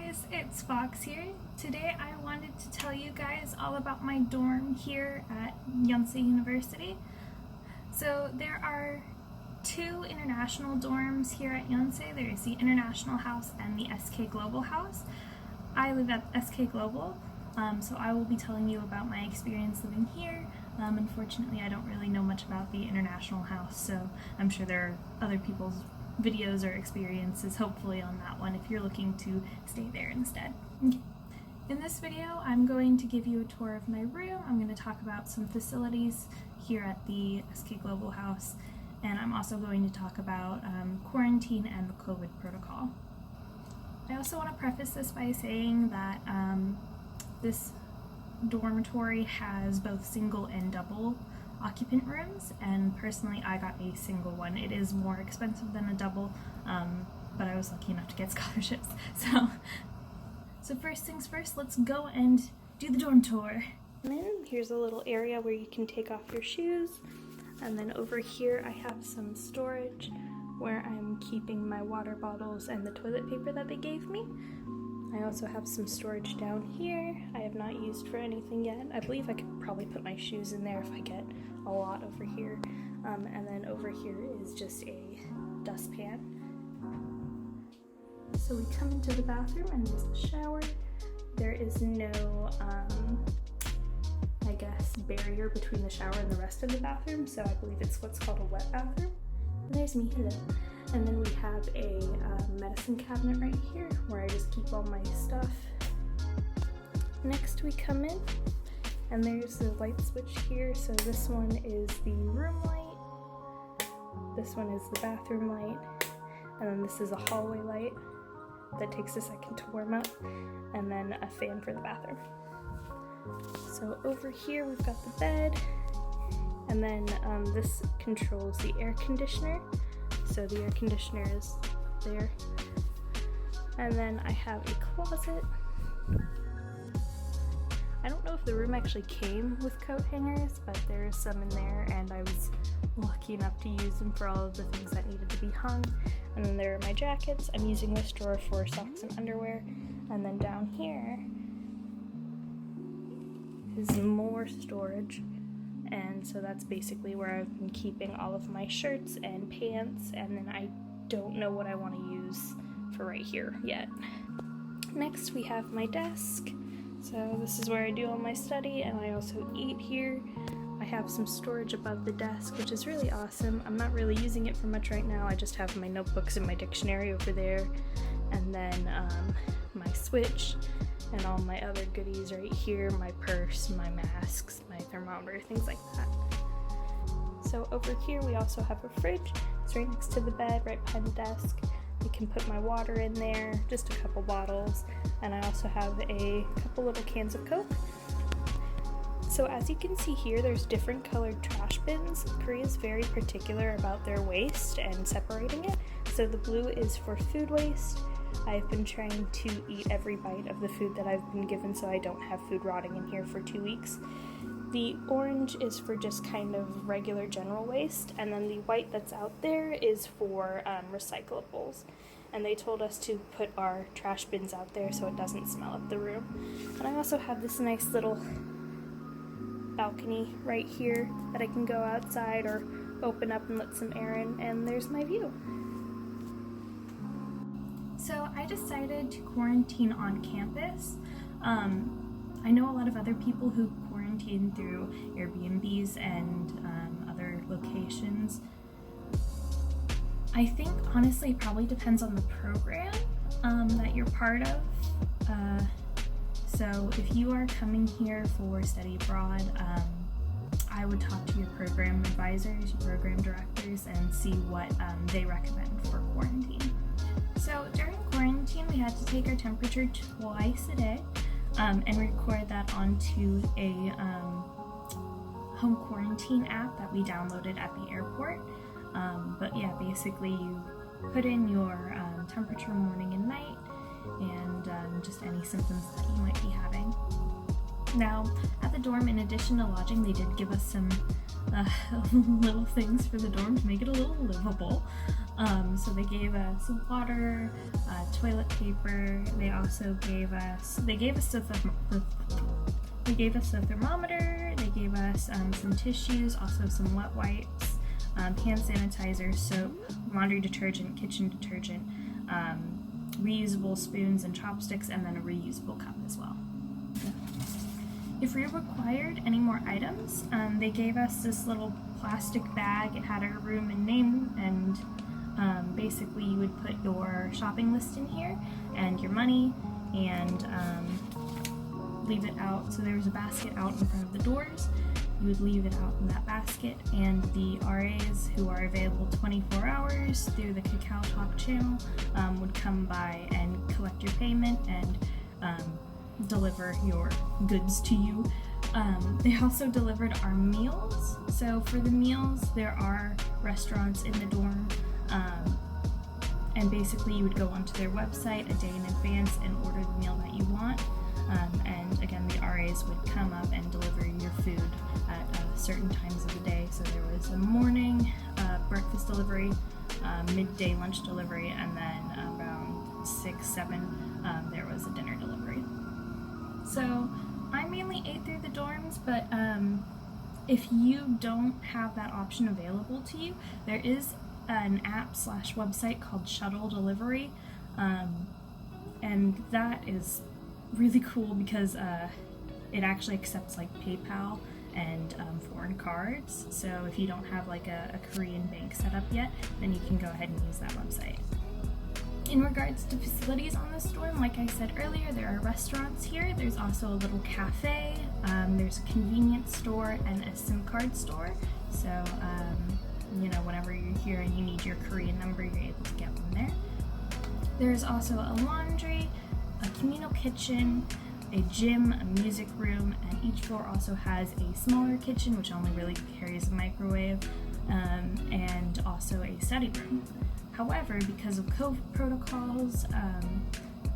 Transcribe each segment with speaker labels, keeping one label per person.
Speaker 1: guys, it's Fox here. Today I wanted to tell you guys all about my dorm here at Yonsei University. So there are two international dorms here at Yonsei. There's the International House and the SK Global House. I live at SK Global, so I will be telling you about my experience living here. Unfortunately, I don't really know much about the International House, so I'm sure there are other people's videos or experiences hopefully on that one if you're looking to stay there instead. Okay. In this video, I'm going to give you a tour of my room. I'm going to talk about some facilities here at the SK Global House, and I'm also going to talk about quarantine and the COVID protocol. I also want to preface this by saying that this dormitory has both single and double occupant rooms, and personally I got a single one. It is more expensive than a double, but I was lucky enough to get scholarships. So first things first, let's go and do the dorm tour. And then here's a little area where you can take off your shoes, and then over here I have some storage where I'm keeping my water bottles and the toilet paper that they gave me. I also have some storage down here I have not used for anything yet. I believe I could probably put my shoes in there if I get a lot over here. And then over here is just a dustpan. So we come into the bathroom and there's the shower. There is no, I guess, barrier between the shower and the rest of the bathroom, so I believe it's what's called a wet bathroom. And there's me, hello. And then we have a medicine cabinet right here where I just keep all my stuff. Next we come in and there's the light switch here. So this one is the room light, this one is the bathroom light, and then this is a hallway light that takes a second to warm up, and then a fan for the bathroom. So over here we've got the bed, and then this controls the air conditioner. So the air conditioner is there. And then I have a closet. I don't know if the room actually came with coat hangers, but there is some in there, and I was lucky enough to use them for all of the things that needed to be hung. And then there are my jackets. I'm using this drawer for socks and underwear. And then down here is more storage. And so that's basically where I've been keeping all of my shirts and pants, and then I don't know what I want to use for right here yet. Next we have my desk. So this is where I do all my study, and I also eat here. I have some storage above the desk, which is really awesome. I'm not really using it for much right now. I just have my notebooks and my dictionary over there, and then my switch and all my other goodies right here, my purse, my masks, my thermometer, things like that. So over here we also have a fridge. It's right next to the bed, right behind the desk. I can put my water in there, just a couple bottles, and I also have a couple little cans of Coke. So as you can see here, there's different colored trash bins. Korea is very particular about their waste and separating it. So the blue is for food waste. I've been trying to eat every bite of the food that I've been given so I don't have food rotting in here for 2 weeks. The orange is for just kind of regular general waste, and then the white that's out there is for recyclables. And they told us to put our trash bins out there so it doesn't smell up the room. And I also have this nice little balcony right here that I can go outside or open up and let some air in, and there's my view. So I decided to quarantine on campus. I know a lot of other people who quarantine through Airbnbs and other locations. I think honestly it probably depends on the program that you're part of. So if you are coming here for study abroad, I would talk to your program advisors, your program directors, and see what they recommend for quarantine. So during quarantine, we had to take our temperature twice a day and record that onto a home quarantine app that we downloaded at the airport. But yeah, basically you put in your temperature morning and night, and just any symptoms that you might be having. Now, at the dorm, in addition to lodging, they did give us some little things for the dorm to make it a little livable. So they gave us water, toilet paper. They also gave us a thermometer. They gave us some tissues, also some wet wipes, hand sanitizer, soap, laundry detergent, kitchen detergent, reusable spoons and chopsticks, and then a reusable cup as well. If we required any more items, they gave us this little plastic bag. It had our room and name, and basically you would put your shopping list in here and your money, and leave it out. So there was a basket out in front of the doors. You would leave it out in that basket, and the RAs, who are available 24 hours through the Cacao Talk channel, would come by and collect your payment and deliver your goods to you. They also delivered our meals. So for the meals, there are restaurants in the dorm, and basically you would go onto their website a day in advance and order the meal that you want. And again, the RAs would come up and deliver your food at certain times of the day. So there was a morning breakfast delivery, midday lunch delivery, and then around 6, 7 there was a dinner delivery. So I mainly ate through the dorms, but if you don't have that option available to you, there is an app/website called Shuttle Delivery, and that is really cool because it actually accepts like PayPal and foreign cards. So if you don't have like a Korean bank set up yet, then you can go ahead and use that website. In regards to facilities on this dorm, like I said earlier, there are restaurants here. There's also a little cafe. There's a convenience store and a SIM card store. So, whenever you're here and you need your Korean number, you're able to get one there. There's also a laundry, a communal kitchen, a gym, a music room, and each floor also has a smaller kitchen, which only really carries a microwave, and also a study room. However, because of COVID protocols,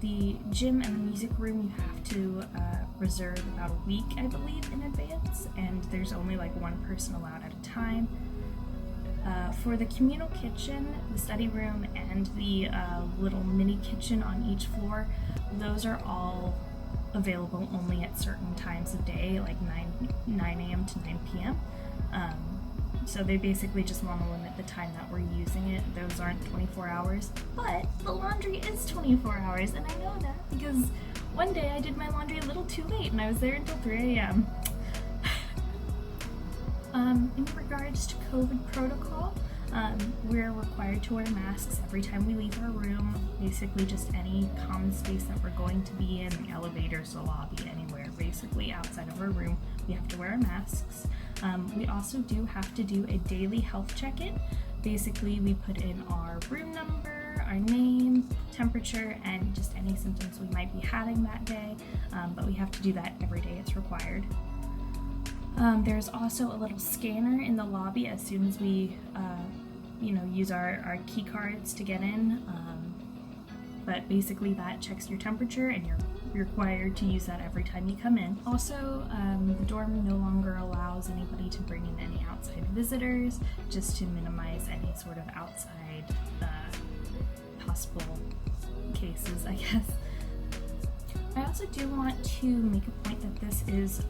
Speaker 1: the gym and the music room you have to reserve about a week, I believe, in advance, and there's only like one person allowed at a time. For the communal kitchen, the study room, and the little mini kitchen on each floor, those are all available only at certain times of day, like 9 a.m. to 9 p.m. So they basically just want to limit the time that we're using it. Those aren't 24 hours, but the laundry is 24 hours, and I know that because one day I did my laundry a little too late and I was there until 3 a.m. In regards to COVID protocol, we're required to wear masks every time we leave our room, basically just any common space that we're going to be in, the elevators, the lobby, anywhere basically outside of our room, we have to wear our masks. We also do have to do a daily health check-in. Basically, we put in our room number, our name, temperature, and just any symptoms we might be having that day, but we have to do that every day, it's required. There's also a little scanner in the lobby as soon as we, use our key cards to get in. But basically that checks your temperature, and you're required to use that every time you come in. Also, the dorm no longer allows anybody to bring in any outside visitors, just to minimize any sort of outside possible cases, I guess. I also do want to make a point that this is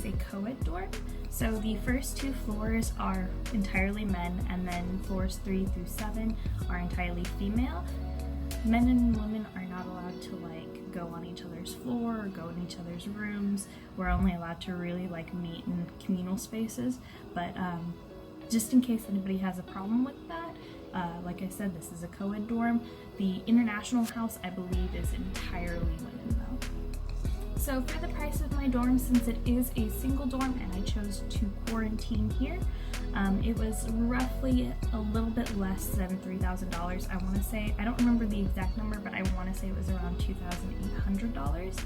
Speaker 1: a co-ed dorm. So the first 2 floors are entirely men, and then floors 3 through 7 are entirely female. Men and women are not allowed to go on each other's floor or go in each other's rooms. We're only allowed to really meet in communal spaces, but just in case anybody has a problem with that, like I said, this is a co-ed dorm. The international house, I believe, is entirely women though. So for the price of my dorm, since it is a single dorm and I chose to quarantine here, it was roughly a little bit less than $3,000. I want to say, I don't remember the exact number, but I want to say it was around $2,800.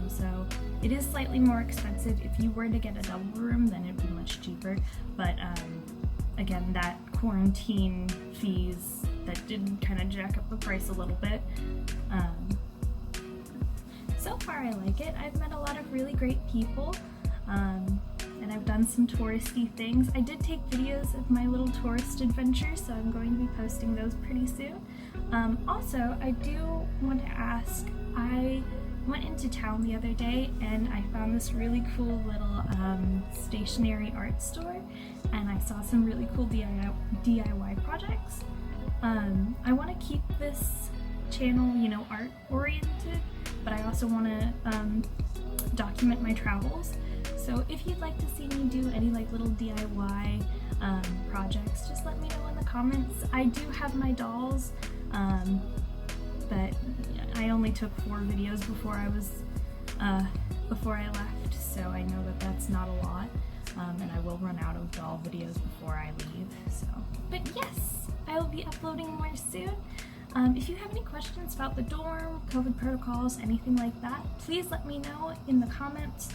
Speaker 1: So it is slightly more expensive. If you were to get a double room, then it'd be much cheaper. But again, that quarantine fees, that did kind of jack up the price a little bit. So far I like it. I've met a lot of really great people. and I've done some touristy things. I did take videos of my little tourist adventure, so I'm going to be posting those pretty soon. Also, I do want to ask, I went into town the other day and I found this really cool little stationary art store, and I saw some really cool DIY projects. I want to keep this channel, you know, art oriented, but I also want to document my travels. So if you'd like to see me do any like little DIY projects, just let me know in the comments. I do have my dolls, but I only took 4 videos before I left, so I know that that's not a lot, and I will run out of doll videos before I leave. So, but yes, I will be uploading more soon. If you have any questions about the dorm, COVID protocols, anything like that, please let me know in the comments.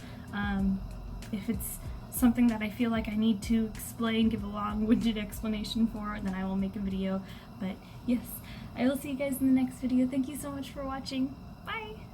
Speaker 1: If it's something that I feel like I need to explain, give a long-winded explanation for, then I will make a video. But yes, I will see you guys in the next video. Thank you so much for watching. Bye!